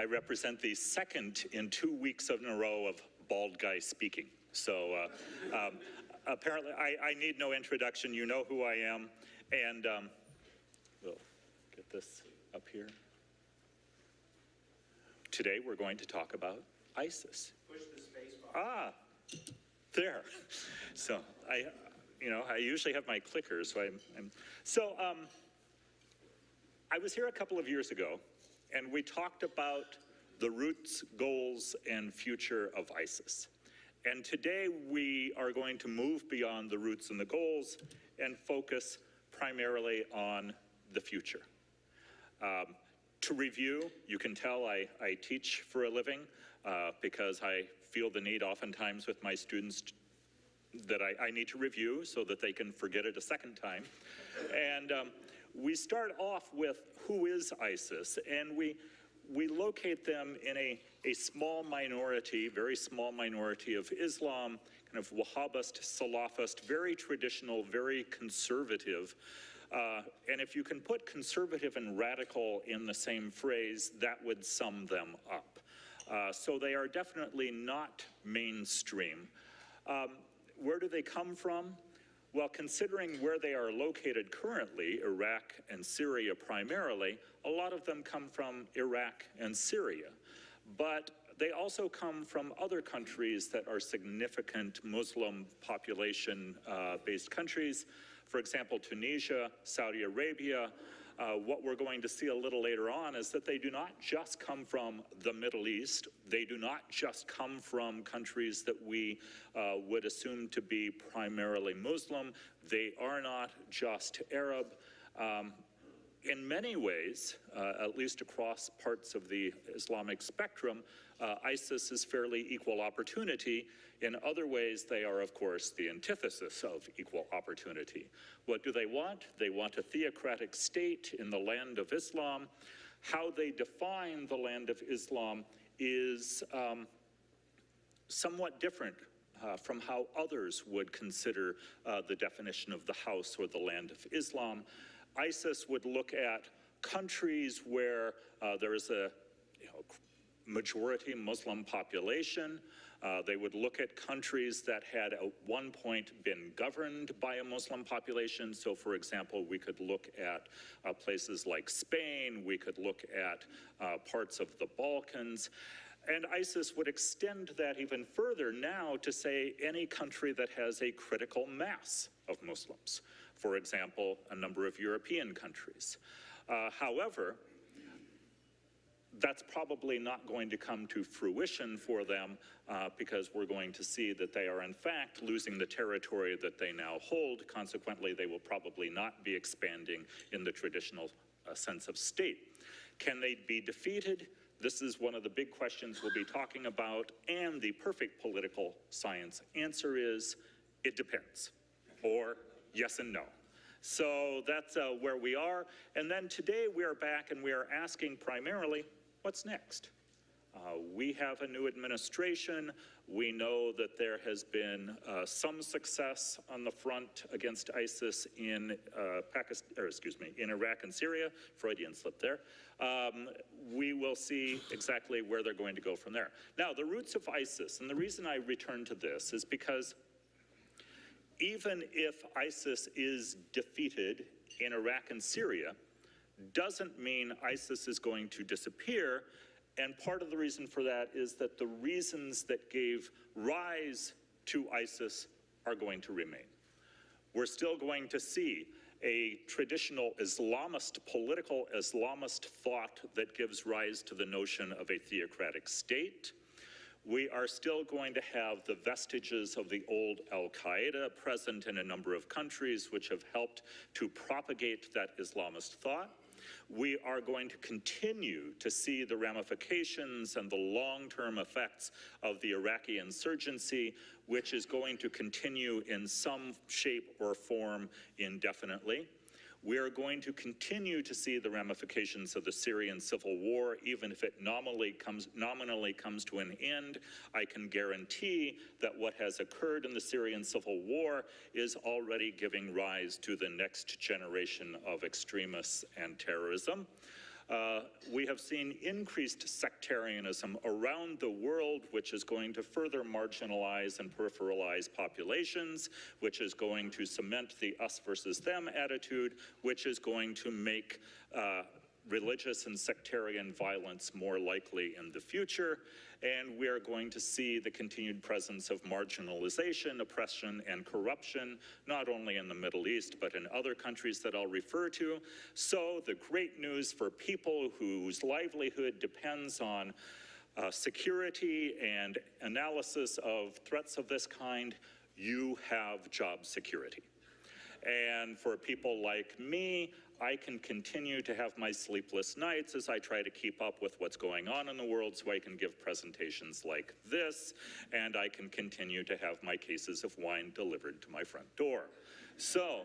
I represent the second in 2 weeks in a row of bald guy speaking. So apparently I need no introduction. You know who I am. And we'll get this up here. Today we're going to talk about ISIS. Push the space bar. Ah, there. So I usually have my clicker, so I was here a couple of years ago, and we talked about the roots, goals, and future of ISIS. And today we are going to move beyond the roots and the goals and focus primarily on the future. To review, you can tell I teach for a living because I feel the need oftentimes with my students that I need to review so that they can forget it a second time. And we start off with who is ISIS, and we locate them in a small minority, very small minority of Islam, kind of Wahhabist, Salafist, very traditional, very conservative. And if you can put conservative and radical in the same phrase, that would sum them up. So they are definitely not mainstream. Where do they come from? Well, considering where they are located currently, Iraq and Syria primarily, a lot of them come from Iraq and Syria. But they also come from other countries that are significant Muslim population-based countries. For example, Tunisia, Saudi Arabia. What we're going to see a little later on is that they do not just come from the Middle East. They do not just come from countries that we would assume to be primarily Muslim. They are not just Arab. In many ways, at least across parts of the Islamic spectrum, ISIS is fairly equal opportunity. In other ways, they are, of course, the antithesis of equal opportunity. What do they want? They want a theocratic state in the land of Islam. How they define the land of Islam is somewhat different from how others would consider the definition of the house or the land of Islam. ISIS would look at countries where there is a majority Muslim population. They would look at countries that had at one point been governed by a Muslim population. So, for example, we could look at places like Spain. We could look at parts of the Balkans. And ISIS would extend that even further now to say any country that has a critical mass of Muslims. For example, a number of European countries. However, that's probably not going to come to fruition for them because we're going to see that they are in fact losing the territory that they now hold. Consequently, they will probably not be expanding in the traditional sense of state. Can they be defeated? This is one of the big questions we'll be talking about, and the perfect political science answer is, it depends, or yes and no. So that's where we are. And then today we are back and we are asking primarily, what's next? We have a new administration. We know that there has been some success on the front against ISIS in in Iraq and Syria. Freudian slip there. We will see exactly where they're going to go from there. Now, the roots of ISIS, and the reason I return to this is because even if ISIS is defeated in Iraq and Syria, doesn't mean ISIS is going to disappear. And part of the reason for that is that the reasons that gave rise to ISIS are going to remain. We're still going to see a traditional Islamist, political Islamist thought that gives rise to the notion of a theocratic state. We are still going to have the vestiges of the old Al-Qaeda present in a number of countries which have helped to propagate that Islamist thought. We are going to continue to see the ramifications and the long-term effects of the Iraqi insurgency, which is going to continue in some shape or form indefinitely. We are going to continue to see the ramifications of the Syrian civil war, even if it nominally comes to an end. I can guarantee that what has occurred in the Syrian civil war is already giving rise to the next generation of extremists and terrorism. We have seen increased sectarianism around the world, which is going to further marginalize and peripheralize populations, which is going to cement the us versus them attitude, which is going to make religious and sectarian violence more likely in the future, and we are going to see the continued presence of marginalization, oppression, and corruption, not only in the Middle East, but in other countries that I'll refer to. So the great news for people whose livelihood depends on security and analysis of threats of this kind, you have job security. And for people like me, I can continue to have my sleepless nights as I try to keep up with what's going on in the world so I can give presentations like this, and I can continue to have my cases of wine delivered to my front door. So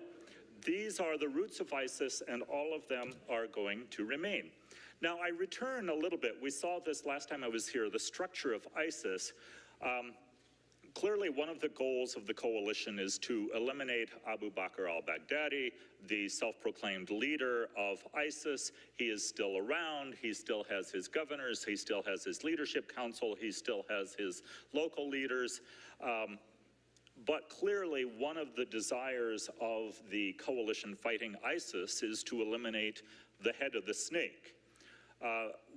these are the roots of ISIS, and all of them are going to remain. Now, I return a little bit. We saw this last time I was here, the structure of ISIS. Clearly, one of the goals of the coalition is to eliminate Abu Bakr al-Baghdadi, the self-proclaimed leader of ISIS. He is still around. He still has his governors. He still has his leadership council. He still has his local leaders. But clearly, one of the desires of the coalition fighting ISIS is to eliminate the head of the snake.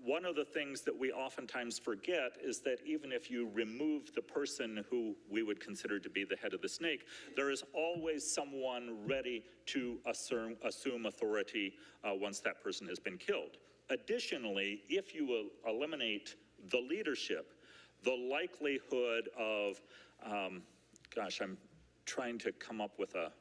One of the things that we oftentimes forget is that even if you remove the person who we would consider to be the head of the snake, there is always someone ready to assume authority once that person has been killed. Additionally, if you will eliminate the leadership, the likelihood of, gosh, I'm trying to come up with a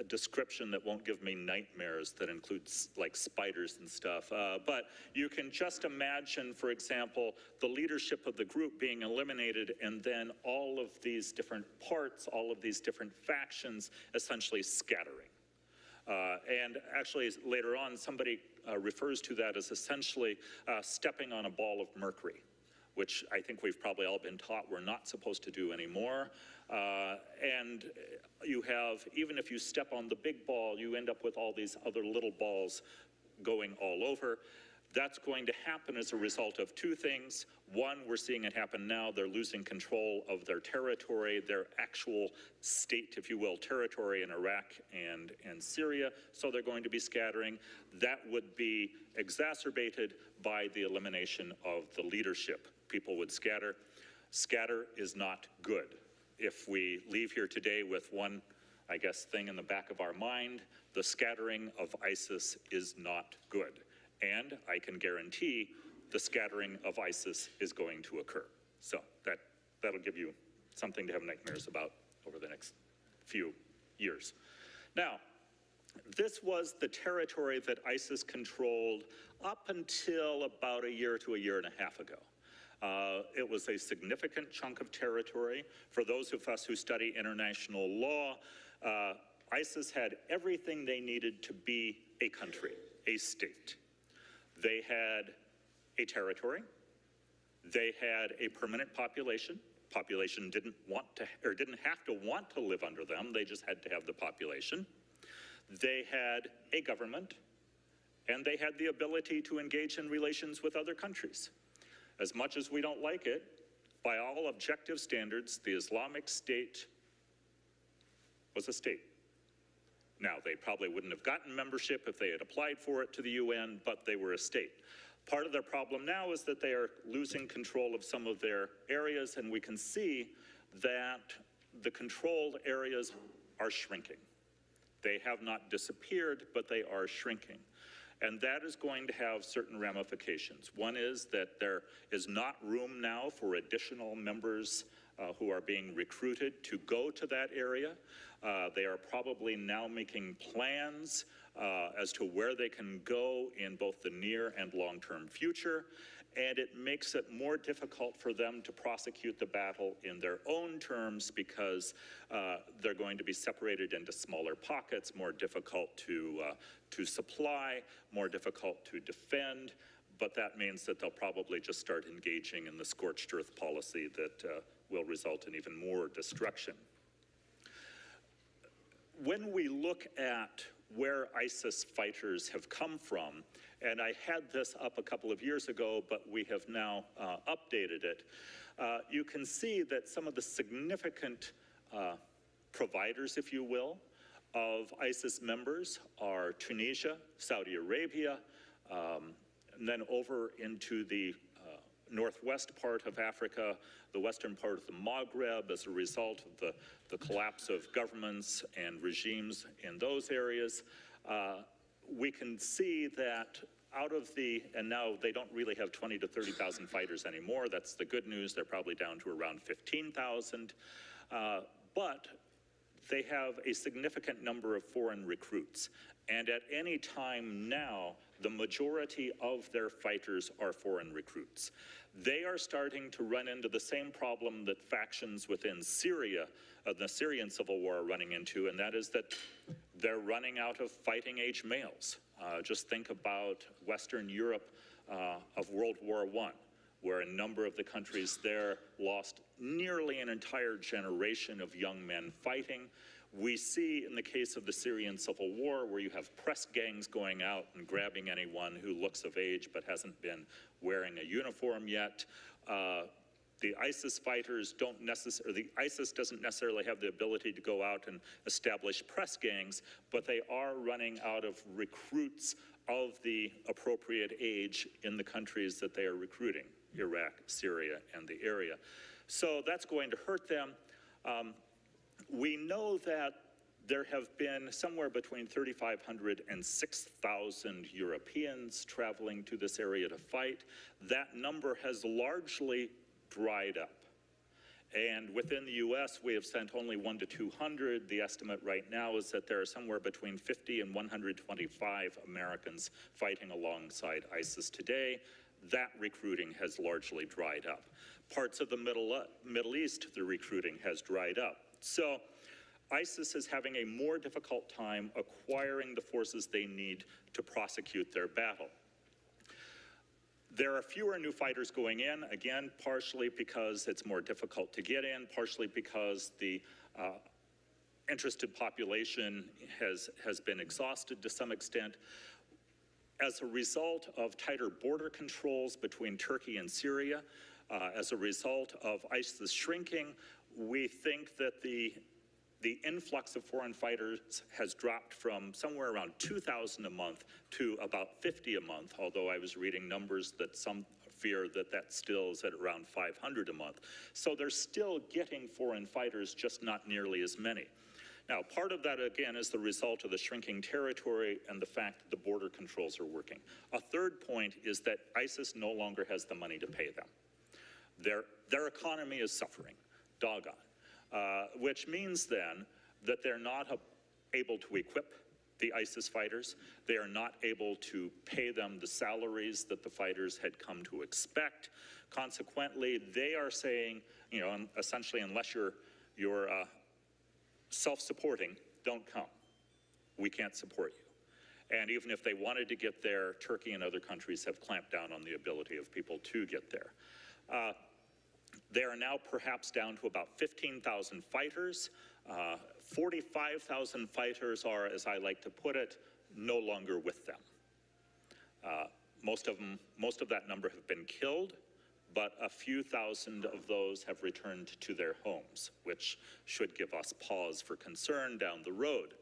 description that won't give me nightmares that includes like spiders and stuff. But you can just imagine, for example, the leadership of the group being eliminated and then all of these different parts, all of these different factions essentially scattering. And actually later on, somebody refers to that as essentially stepping on a ball of mercury, which I think we've probably all been taught we're not supposed to do anymore. And you have, even if you step on the big ball, you end up with all these other little balls going all over. That's going to happen as a result of two things. One, we're seeing it happen now. They're losing control of their territory, their actual state, if you will, territory in Iraq and Syria. So they're going to be scattering. That would be exacerbated by the elimination of the leadership. People would scatter. Scatter is not good. If we leave here today with one, I guess, thing in the back of our mind, the scattering of ISIS is not good. And I can guarantee the scattering of ISIS is going to occur. So that'll give you something to have nightmares about over the next few years. Now, this was the territory that ISIS controlled up until about a year to a year and a half ago. It was a significant chunk of territory. For those of us who study international law, ISIS had everything they needed to be a country, a state. They had a territory. They had a permanent population. Population didn't want to, or didn't have to want to live under them. They just had to have the population. They had a government, and they had the ability to engage in relations with other countries. As much as we don't like it, by all objective standards, the Islamic State was a state. Now, they probably wouldn't have gotten membership if they had applied for it to the UN, but they were a state. Part of their problem now is that they are losing control of some of their areas, and we can see that the controlled areas are shrinking. They have not disappeared, but they are shrinking. And that is going to have certain ramifications. One is that there is not room now for additional members who are being recruited to go to that area. They are probably now making plans as to where they can go in both the near and long-term future. And it makes it more difficult for them to prosecute the battle in their own terms because they're going to be separated into smaller pockets, more difficult to supply, more difficult to defend. But that means that they'll probably just start engaging in the scorched earth policy that will result in even more destruction. When we look at where ISIS fighters have come from. And I had this up a couple of years ago, but we have now updated it. You can see that some of the significant providers, if you will, of ISIS members are Tunisia, Saudi Arabia, and then over into the northwest part of Africa, the western part of the Maghreb, as a result of the collapse of governments and regimes in those areas. We can see that out of the, and now they don't really have 20 to 30,000 fighters anymore. That's the good news. They're probably down to around 15,000. But they have a significant number of foreign recruits. And at any time now, the majority of their fighters are foreign recruits. They are starting to run into the same problem that factions within Syria, the Syrian civil war, are running into, and that is that they're running out of fighting age males. Just think about Western Europe of World War I, where a number of the countries there lost nearly an entire generation of young men fighting. We see in the case of the Syrian civil war, where you have press gangs going out and grabbing anyone who looks of age but hasn't been wearing a uniform yet. The ISIS fighters don't necessarily, the ISIS doesn't necessarily have the ability to go out and establish press gangs, but they are running out of recruits of the appropriate age in the countries that they are recruiting, Iraq, Syria, and the area. So that's going to hurt them. We know that there have been somewhere between 3,500 and 6,000 Europeans traveling to this area to fight. That number has largely dried up. And within the US, we have sent only 1 to 200. The estimate right now is that there are somewhere between 50 and 125 Americans fighting alongside ISIS today. That recruiting has largely dried up. Parts of the Middle East, the recruiting has dried up. So ISIS is having a more difficult time acquiring the forces they need to prosecute their battle. There are fewer new fighters going in, again, partially because it's more difficult to get in, partially because the interested population has been exhausted to some extent. As a result of tighter border controls between Turkey and Syria, as a result of ISIS shrinking, we think that the influx of foreign fighters has dropped from somewhere around 2,000 a month to about 50 a month, although I was reading numbers that some fear that that still is at around 500 a month. So they're still getting foreign fighters, just not nearly as many. Now, part of that, again, is the result of the shrinking territory and the fact that the border controls are working. A third point is that ISIS no longer has the money to pay them. Their economy is suffering, doggone. Which means then that they're not able to equip the ISIS fighters. They are not able to pay them the salaries that the fighters had come to expect. Consequently, they are saying, you know, essentially, unless you're self-supporting, don't come. We can't support you. And even if they wanted to get there, Turkey and other countries have clamped down on the ability of people to get there. They are now perhaps down to about 15,000 fighters. 45,000 fighters are, as I like to put it, no longer with them. Most of that number have been killed, but a few thousand of those have returned to their homes, which should give us pause for concern down the road.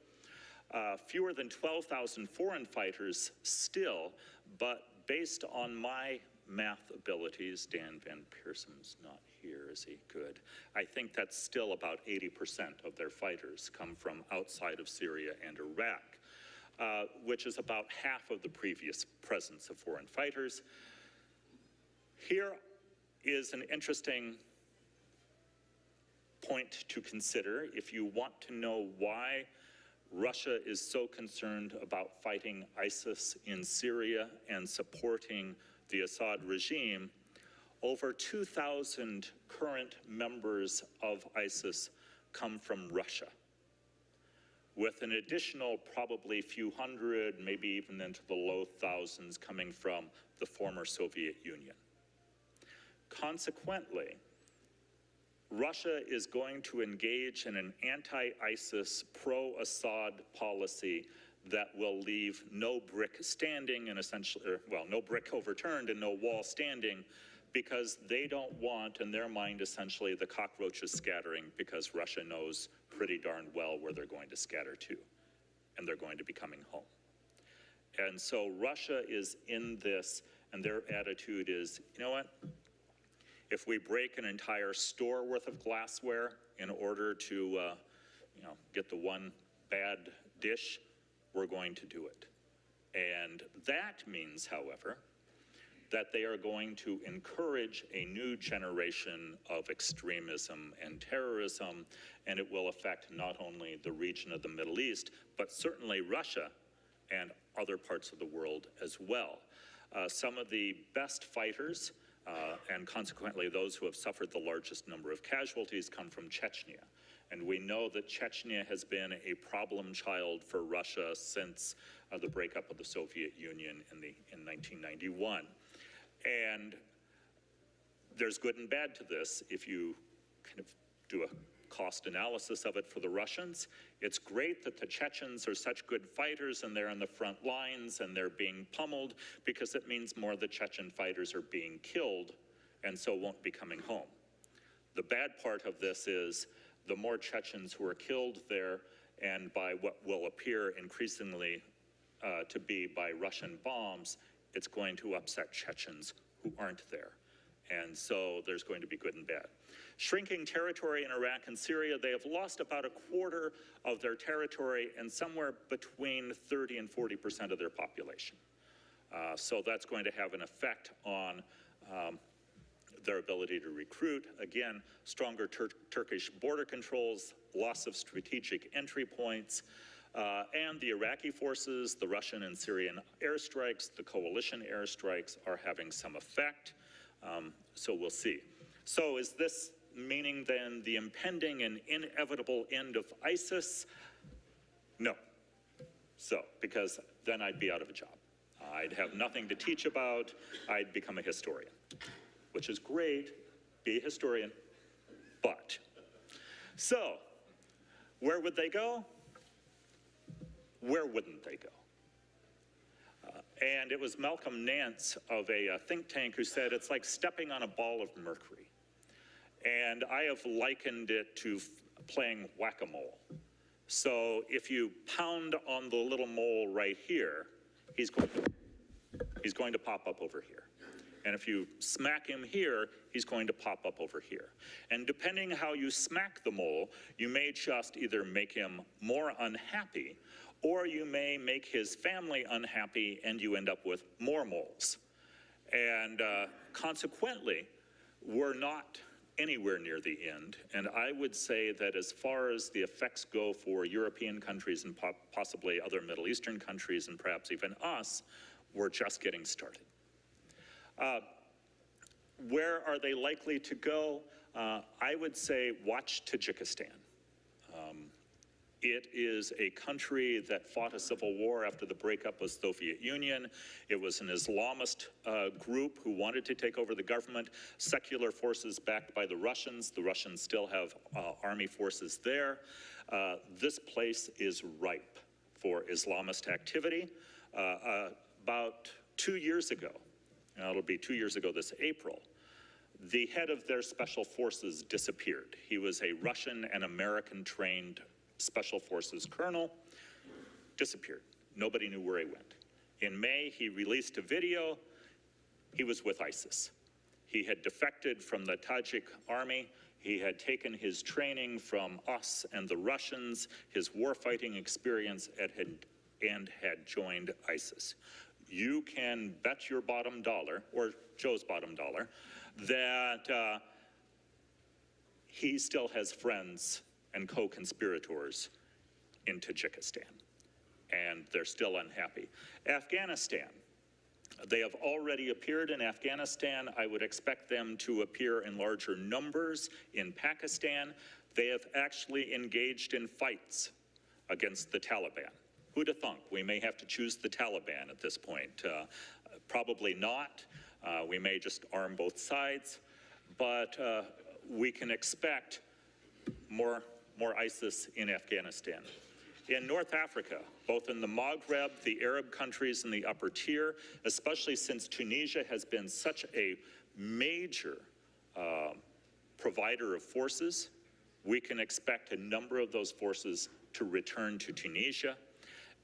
Fewer than 12,000 foreign fighters still, but based on my math abilities, Dan Van Pearson's not here, is he? Good. I think that's still about 80% of their fighters come from outside of Syria and Iraq, which is about half of the previous presence of foreign fighters. Here is an interesting point to consider if you want to know why Russia is so concerned about fighting ISIS in Syria and supporting the Assad regime. Over 2,000 current members of ISIS come from Russia, with an additional probably few hundred, maybe even into the low thousands, coming from the former Soviet Union. Consequently, Russia is going to engage in an anti-ISIS, pro-Assad policy that will leave no brick standing and essentially, well, no brick overturned and no wall standing, because they don't want, in their mind, essentially the cockroaches scattering, because Russia knows pretty darn well where they're going to scatter to, and they're going to be coming home. And so Russia is in this, and their attitude is, you know what? If we break an entire store worth of glassware in order to, get the one bad dish, we're going to do it. And that means, however, that they are going to encourage a new generation of extremism and terrorism, and it will affect not only the region of the Middle East, but certainly Russia and other parts of the world as well. Some of the best fighters, and consequently those who have suffered the largest number of casualties, come from Chechnya. And we know that Chechnya has been a problem child for Russia since the breakup of the Soviet Union in 1991. And there's good and bad to this. If you kind of do a cost analysis of it for the Russians, it's great that the Chechens are such good fighters and they're in the front lines and they're being pummeled, because it means more of the Chechen fighters are being killed and so won't be coming home. The bad part of this is the more Chechens who are killed there, and by what will appear increasingly to be by Russian bombs, it's going to upset Chechens who aren't there. And so there's going to be good and bad. Shrinking territory in Iraq and Syria, they have lost about a quarter of their territory and somewhere between 30 and 40% of their population. So that's going to have an effect on their ability to recruit. Again, stronger Turkish border controls, loss of strategic entry points, and the Iraqi forces, the Russian and Syrian airstrikes, the coalition airstrikes are having some effect. So we'll see. So is this meaning then the impending and inevitable end of ISIS? No. So, because then I'd be out of a job. I'd have nothing to teach about. I'd become a historian, which is great, be a historian, but. So, where would they go? Where wouldn't they go? And it was Malcolm Nance of a think tank who said it's like stepping on a ball of mercury. And I have likened it to playing whack-a-mole. So if you pound on the little mole right here, he's going to pop up over here. And if you smack him here, he's going to pop up over here. And depending how you smack the mole, you may just either make him more unhappy, or you may make his family unhappy and you end up with more moles. And consequently, we're not anywhere near the end. And I would say that as far as the effects go for European countries and possibly other Middle Eastern countries and perhaps even us, we're just getting started. Where are they likely to go? I would say watch Tajikistan. It is a country that fought a civil war after the breakup of the Soviet Union. It was an Islamist group who wanted to take over the government, secular forces backed by the Russians. The Russians still have army forces there. This place is ripe for Islamist activity. About 2 years ago, it'll be 2 years ago this April, the head of their special forces disappeared. He was a Russian and American trained special forces colonel, disappeared. Nobody knew where he went. In May, he released a video. He was with ISIS. He had defected from the Tajik army. He had taken his training from us and the Russians, his warfighting experience, and had joined ISIS. You can bet your bottom dollar, or Joe's bottom dollar, that he still has friends and co-conspirators in Tajikistan, and they're still unhappy. Afghanistan, they have already appeared in Afghanistan. I would expect them to appear in larger numbers in Pakistan. They have actually engaged in fights against the Taliban. Who'd have thunk? We may have to choose the Taliban at this point. Probably not. We may just arm both sides, but we can expect more ISIS in Afghanistan. in North Africa, both in the Maghreb, the Arab countries, and the upper tier, especially since Tunisia has been such a major provider of forces, we can expect a number of those forces to return to Tunisia.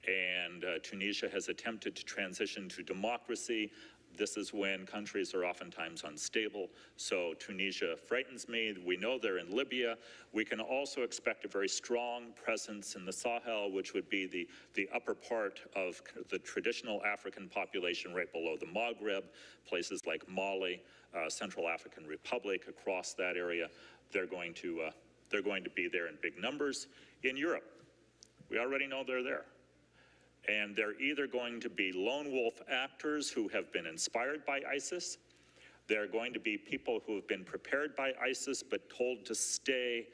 And Tunisia has attempted to transition to democracy. This is when countries are oftentimes unstable. So Tunisia frightens me. We know they're in Libya. We can also expect a very strong presence in the Sahel, which would be the upper part of the traditional African population right below the Maghreb, places like Mali, Central African Republic, across that area. They're going to be there in big numbers. In Europe, we already know they're there. And they're either going to be lone wolf actors who have been inspired by ISIS, they're going to be people who have been prepared by ISIS but told to stay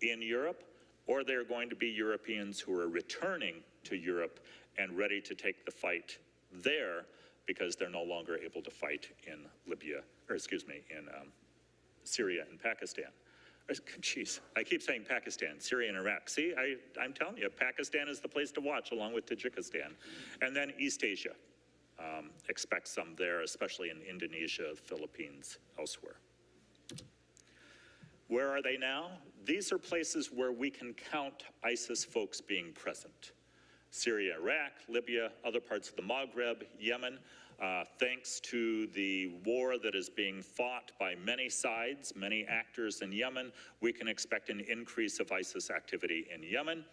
in Europe, or they're going to be Europeans who are returning to Europe and ready to take the fight there because they're no longer able to fight in Libya, or excuse me, in Syria and Pakistan. Geez, I keep saying Pakistan, Syria and Iraq. See, I'm telling you, Pakistan is the place to watch along with Tajikistan. And then East Asia. Expect some there, especially in Indonesia, Philippines, elsewhere. Where are they now? These are places where we can count ISIS folks being present. Syria, Iraq, Libya, other parts of the Maghreb, Yemen. Thanks to the war that is being fought by many sides, many actors in Yemen, we can expect an increase of ISIS activity in Yemen.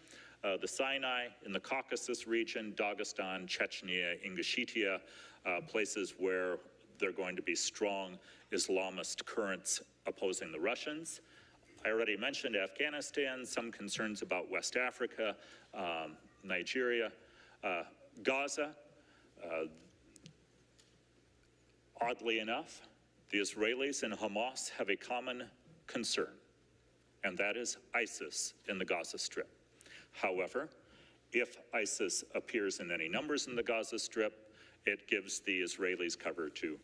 The Sinai, in the Caucasus region, Dagestan, Chechnya, Ingushetia, places where there are going to be strong Islamist currents opposing the Russians. I already mentioned Afghanistan, some concerns about West Africa, Nigeria, Gaza. Oddly enough, the Israelis and Hamas have a common concern, and that is ISIS in the Gaza Strip. However, if ISIS appears in any numbers in the Gaza Strip, it gives the Israelis cover to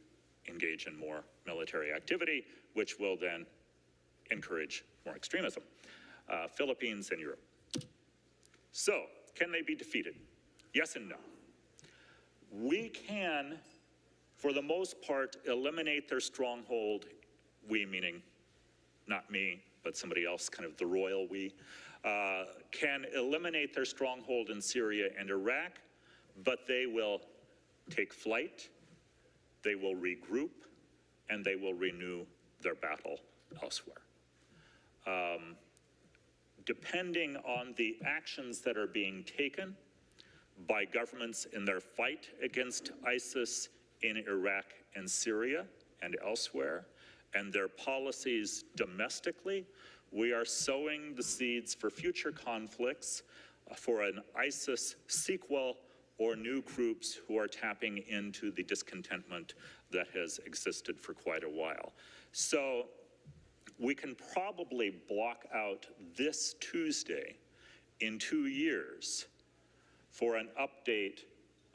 engage in more military activity, which will then encourage more extremism. Philippines and Europe. So, can they be defeated? Yes and no. We can, for the most part, eliminate their stronghold, we meaning not me, but somebody else, kind of the royal we, can eliminate their stronghold in Syria and Iraq, but they will take flight, they will regroup, and they will renew their battle elsewhere. Depending on the actions that are being taken by governments in their fight against ISIS in Iraq and Syria and elsewhere, and their policies domestically, we are sowing the seeds for future conflicts, for an ISIS sequel or new groups who are tapping into the discontentment that has existed for quite a while. So we can probably block out this Tuesday in 2 years for an update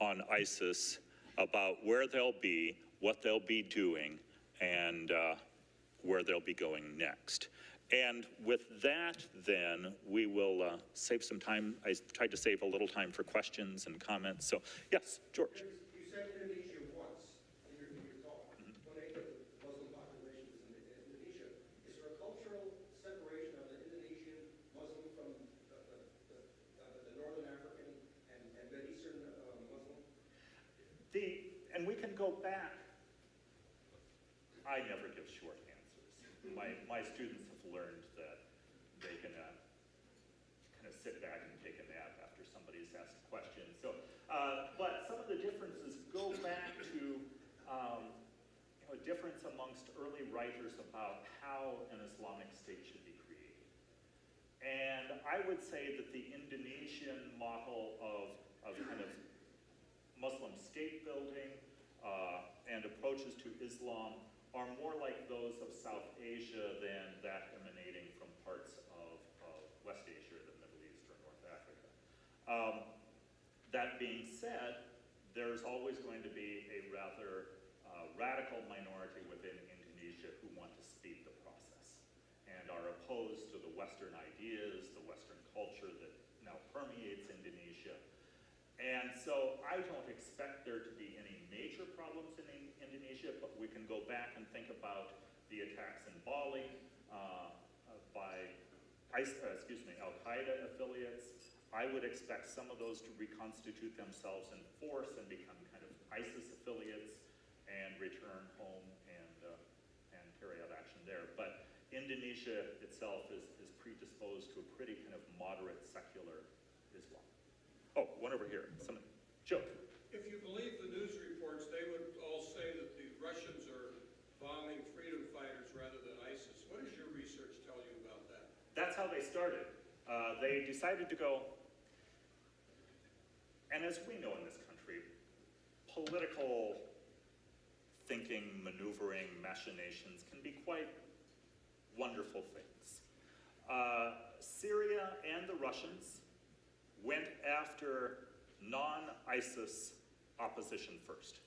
on ISIS about where they'll be, what they'll be doing, and where they'll be going next. And with that, then, we will save some time. I tried to save a little time for questions and comments. So, yes, George. You said Indonesia once in your talk. 1/8 of the Muslim population is in Indonesia. Is there a cultural separation of the Indonesian Muslim from the Northern African and Mideastern Muslim? And we can go back. I never give short answers. My students have learned that they can kind of sit back and take a nap after somebody's asked a question. So, but some of the differences go back to a difference amongst early writers about how an Islamic state should be created. And I would say that the Indonesian model of kind of Muslim state building and approaches to Islam are more like those of South Asia than that emanating from parts of West Asia, the Middle East, or North Africa. That being said, there's always going to be a rather radical minority within Indonesia who want to speed the process and are opposed to the Western ideas, the Western culture that now permeates Indonesia. And so I don't expect there to be any major problems in Indonesia, but we can go back and think about the attacks in Bali by Al-Qaeda affiliates. I would expect some of those to reconstitute themselves in force and become kind of ISIS affiliates and return home and carry out action there. But Indonesia itself is predisposed to a pretty kind of moderate secular Islam. Oh, one over here. Someone, Joe. If you believe the news reports, they would all say that the Russians are bombing freedom fighters rather than ISIS. What does your research tell you about that? That's how they started. They decided to go, and as we know in this country, political thinking, maneuvering, machinations can be quite wonderful things. Syria and the Russians went after non-ISIS opposition first,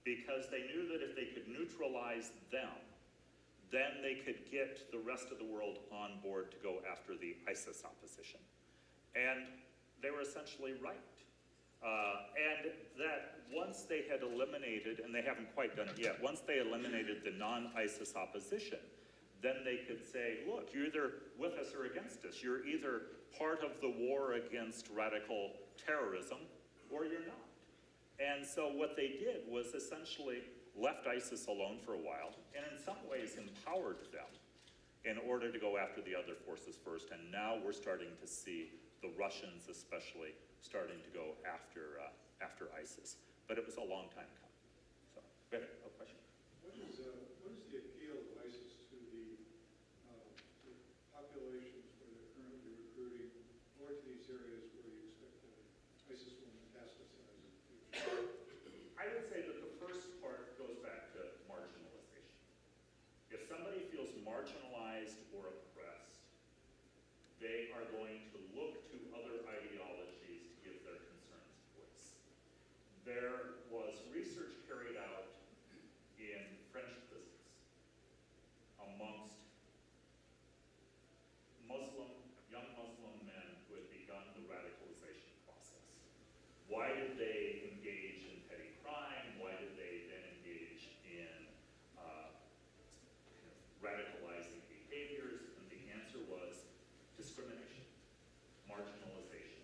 because they knew that if they could neutralize them, then they could get the rest of the world on board to go after the ISIS opposition. And they were essentially right. And that once they had eliminated, and they haven't quite done it yet, once they eliminated the non-ISIS opposition, then they could say, look, you're either with us or against us. You're either part of the war against radical terrorism, or you're not. And so what they did was essentially left ISIS alone for a while, and in some ways empowered them in order to go after the other forces first. And now we're starting to see the Russians especially starting to go after ISIS. But it was a long time coming. So, go ahead, a question? What is the appeal of ISIS to the populations where they're currently recruiting, or to these areas where you expect that ISIS will metastasize in the future? I would say that the first part goes back to marginalization. If somebody feels marginalized or oppressed, they are going to look to other ideologies to give their concerns voice. There was research carried out in French prisons amongst young Muslim men who had begun the radicalization process. Why did they engage in petty crime? Why did they then engage in radicalizing behaviors? And the answer was discrimination, marginalization.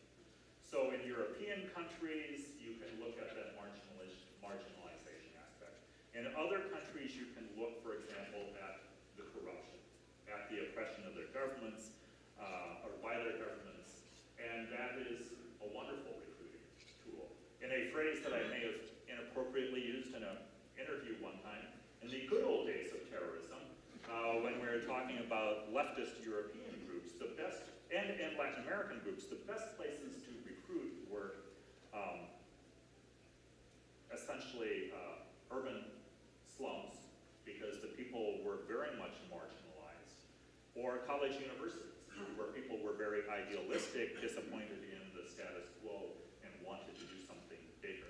So in European countries, you can look at that marginalization aspect. In other countries, you can look, for example, at the corruption, at the oppression of their governments, or by their governments, and that is a wonderful recruiting tool. In a phrase that I may have inappropriately used in an interview one time, in the good old days of terrorism, when we were talking about leftist European groups, the best, and Latin American groups, the best places to recruit were essentially urban slums, because the people were very much marginalized, or college universities, where people were very idealistic, disappointed in the status quo, and wanted to do something bigger.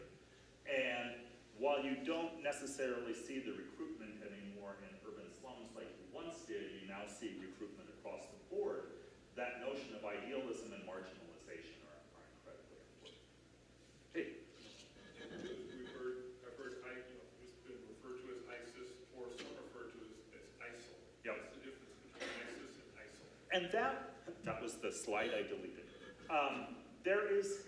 And while you don't necessarily see the recruitment anymore in urban slums like you once did, you now see recruitment across the board. That notion of idealism and marginalization are incredibly important. Hey. I've heard it's been referred to as ISIS, or some refer to as ISIL. Yep. What's the difference between ISIS and ISIL? And that was the slide I deleted. There is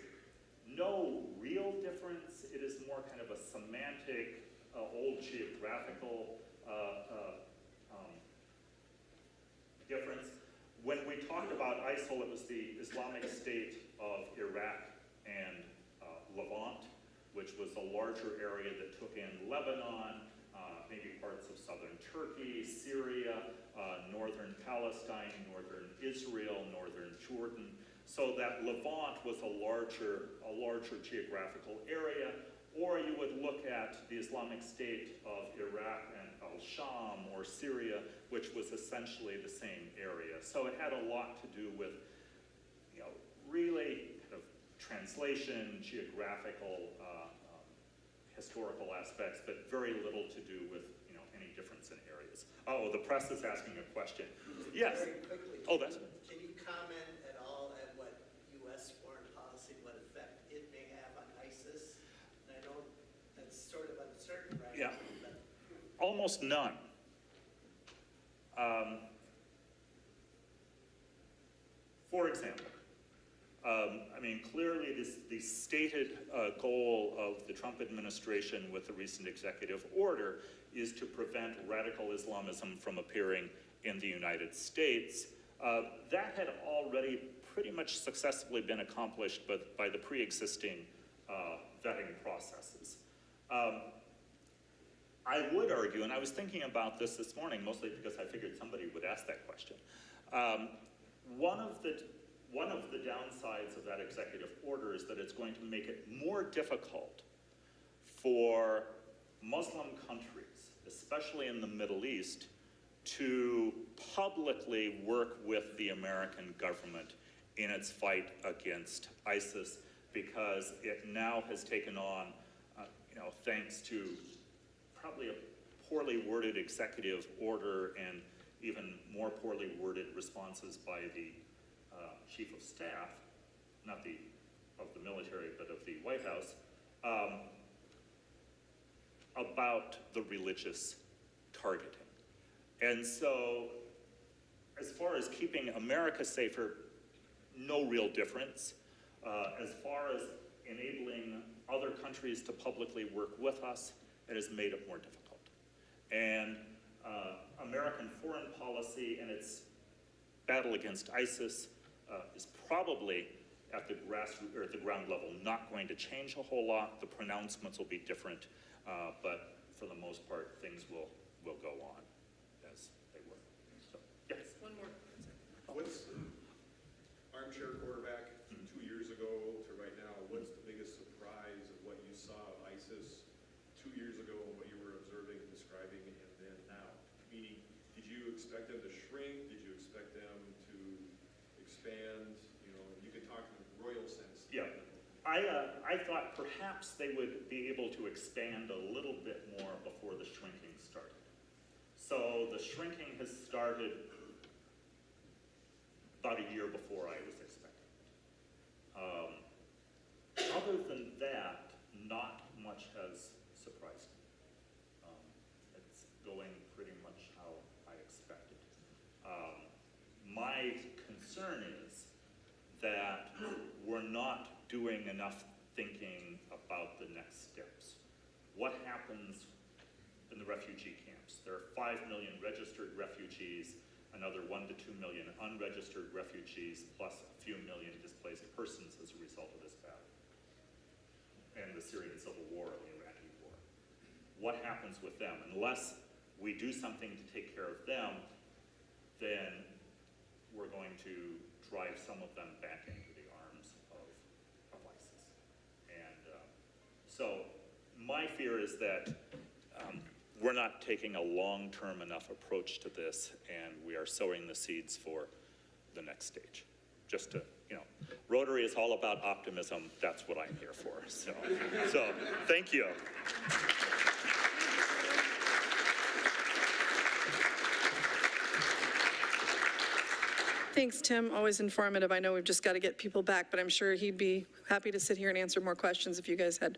no real difference. It is more kind of a semantic, old geographical difference. When we talked about ISIL, it was the Islamic State of Iraq and Levant, which was a larger area that took in Lebanon, maybe parts of southern Turkey, Syria, northern Palestine, northern Israel, northern Jordan. So that Levant was a larger geographical area. Or you would look at the Islamic State of Iraq and al-Sham, or Syria, which was essentially the same area. So it had a lot to do with, really kind of translation, geographical, historical aspects, but very little to do with, any difference in areas. Oh, the press is asking a question. Yes. Very quickly. Oh, that's. Can you comment at all at what almost none. For example, I mean, clearly the stated goal of the Trump administration with the recent executive order is to prevent radical Islamism from appearing in the United States. That had already pretty much successfully been accomplished by the pre-existing vetting processes. I would argue, and I was thinking about this morning, mostly because I figured somebody would ask that question. One of the downsides of that executive order is that it's going to make it more difficult for Muslim countries, especially in the Middle East, to publicly work with the American government in its fight against ISIS, because it now has taken on, thanks to probably a poorly worded executive order and even more poorly worded responses by the chief of staff, not of the military, but of the White House, about the religious targeting. And so, as far as keeping America safer, no real difference. As far as enabling other countries to publicly work with us, it has made it more difficult. And American foreign policy and its battle against ISIS is probably at the grassroots or at the ground level not going to change a whole lot. The pronouncements will be different, but for the most part, things will go on as they were. So, yes. One more. What's armchair quarterback 2 years ago to right now? What's the biggest surprise of what you saw of ISIS 2 years ago and what you were observing and describing, and then now? Meaning, did you expect them to shrink? Did you expect them to expand? You could talk in a royal sense. Yeah. I thought perhaps they would be able to expand a little bit more before the shrinking started. So the shrinking has started about a year before I was expecting it. Other than that, not much has surprised me. It's going pretty much how I expected. My concern is that we're not doing enough thinking about the next steps. What happens in the refugee camps? There are 5 million registered refugees, another 1 to 2 million unregistered refugees, plus a few million displaced persons as a result of this battle and the Syrian civil war and the Iraqi war. What happens with them? Unless we do something to take care of them, then we're going to drive some of them back into the arms of ISIS. And so my fear is that we're not taking a long-term enough approach to this, and we are sowing the seeds for the next stage. Just to, Rotary is all about optimism. That's what I'm here for. So thank you. Thanks, Tim. Always informative. I know we've just got to get people back, but I'm sure he'd be happy to sit here and answer more questions if you guys had